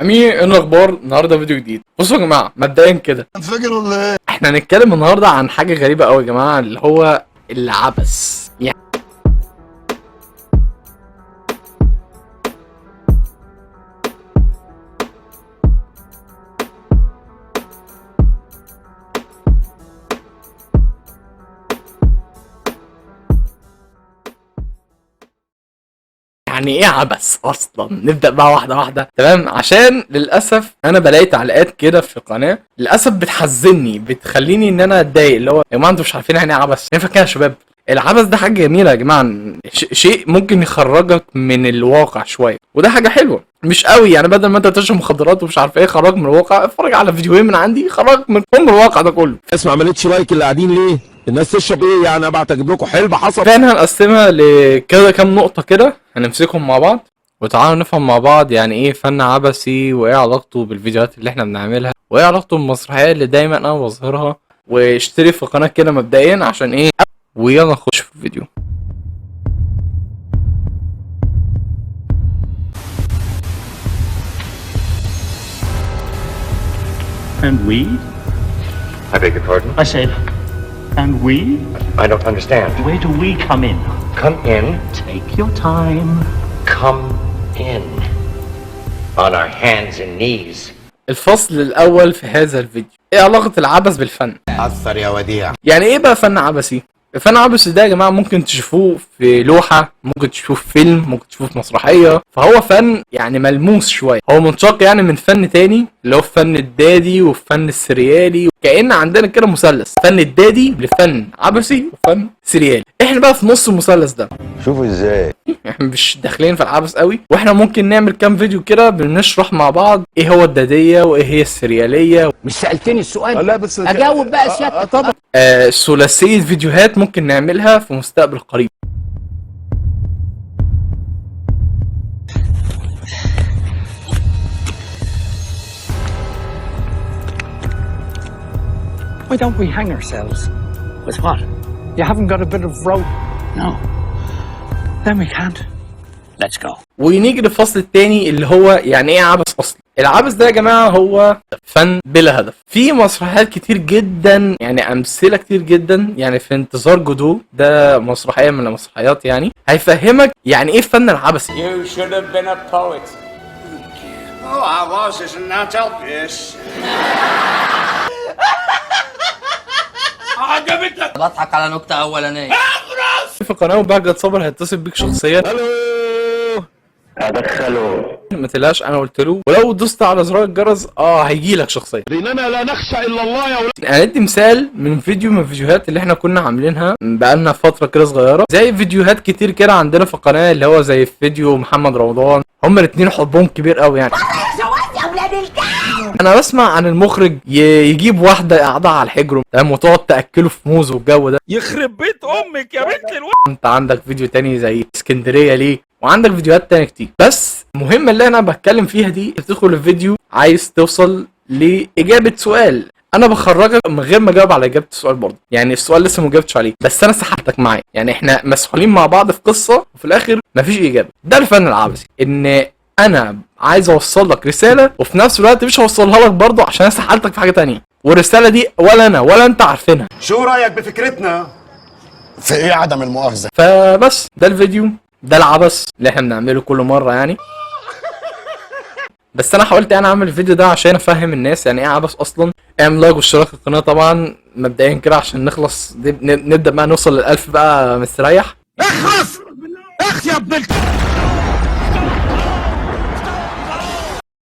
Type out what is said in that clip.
امين، ايه الاخبار؟ النهارده فيديو جديد. بصوا يا جماعه، مبدئيا كده هتفجر ولا ايه؟ احنا هنتكلم النهارده عن حاجه غريبه قوي يا جماعه، اللي هو العبث. يعني ايه عبث اصلا؟ نبدا بقى واحده واحده، تمام؟ عشان للاسف انا بلاقي تعليقات كده في القناه للاسف بتحزني، بتخليني ان انا اتضايق، اللي هو يا جماعه انتوا مش عارفين يعني ايه عبث؟ ينفع كده يا شباب؟ العبث ده حاجه جميله يا جماعه، شيء ممكن يخرجك من الواقع شويه، وده حاجه حلوه مش قوي. يعني بدل ما انت تشرب مخدرات ومش عارف ايه، خرج من الواقع، اتفرج على فيديوهين من عندي، خرج من الواقع ده كله. الناس ما عملتش لايك اللي قاعدين ليه؟ الناس تشرب ايه يعني؟ ابعت اجيب لكم حلبة حصل. فاحنا هنقسمها لكذا كام نقطة كده، هنمسكهم مع بعض وتعالوا نفهم مع بعض يعني ايه فن عبثي، وايه علاقته بالفيديوهات اللي احنا بنعملها، وايه علاقته بالمسرحيات اللي دايما انا بظهرها. واشترك في القناة كده مبدئيا عشان ايه، ويلا نخش في الفيديو. And we? I beg your pardon? I said, and we? I don't understand. Where do we come in? Come in. Take your time. Come in. On our hands and knees. الفصل الاول في هذا الفيديو، ايه علاقة العبث بالفن؟ اثر يا وديع. يعني ايه بقى فن عبثي؟ الفن العبثي ده يا جماعه ممكن تشوفوه في لوحه، ممكن تشوفوه في فيلم، ممكن تشوفوه في مسرحيه، فهو فن يعني ملموس شويه، هو منشق يعني من فن تاني اللي هو فن الدادي وفن السريالي. كأن عندنا كده مثلث، فن الدادي لفن عبثي وفن سريالي. احنا بقى في نص المثلث ده. شوفوا ازاي. احنا مش داخلين في العبث قوي، واحنا ممكن نعمل كام فيديو كده بنشرح مع بعض ايه هو الداديه وايه هي السرياليه. مش سألتني السؤال؟ لا بس اجاوب بقى سيادتك. طبعا. ثلاثيه فيديوهات ممكن نعملها في مستقبل قريب. Why don't we hang ourselves? With what? You haven't got a bit of rope? No. Then we can't. Let's go. ونيجي للفصل التاني اللي هو يعني ايه عبث اصلا. العبث ده يا جماعه هو فن بلا هدف. في مسرحيات كتير جدا، يعني امثله كتير جدا، يعني في انتظار جودو ده مسرحيه من المسرحيات، يعني هيفهمك يعني ايه فن العبثي. You should have been a poet. Oh, I was, isn't that obvious? عجبتك؟ بضحك على نكتة أولانية. في قناه وبهجت صابر هيتصل بيك شخصيا. الو. ما تقلقش، انا قلت له، ولو دوست على زرار الجرس هيجي لك شخصيا. اننا لا نخشى الا الله يا ولاد. هندي مثال من فيديو من الفيديوهات اللي احنا كنا عاملينها بقالنا فتره كده صغيره، زي فيديوهات كتير كده عندنا في القناه، اللي هو زي فيديو محمد رمضان. هما الاثنين حبهم كبير قوي يعني. انا بسمع عن المخرج يجيب واحده قاعده على الحجر، تمام، وتقعد تاكله في موز والجو ده. يخرب بيت امك يا بنت انت عندك فيديو تاني زي اسكندريه ليه، وعندك فيديوهات تانية كتير. بس المهم اللي انا بتكلم فيها دي، تدخل الفيديو عايز توصل لاجابه سؤال، انا بخرجك من غير ما اجاوب على اجابه السؤال برضه. يعني السؤال لسه ما جاوبتش عليه، بس انا سحلتك معايا، يعني احنا مسحولين مع بعض في قصه وفي الاخر مفيش اجابه. ده الفن العبثي، ان انا عايز اوصل لك رساله وفي نفس الوقت مش هوصلها لك برضه عشان انا سحلتك في حاجه تانية، والرساله دي ولا انا ولا انت عارفينها. شو رأيك بفكرتنا؟ في ايه عدم المؤاخذه؟ فبس ده الفيديو، ده العبث اللي احنا بنعمله كل مره يعني. بس انا حاولت انا اعمل الفيديو ده عشان افهم الناس يعني ايه عبث اصلا. اعمل لايك واشتراك في القناه طبعا مبدئيا كده عشان نخلص، نبدا بقى نوصل لل1000 بقى مستريح. اخرس يا ابن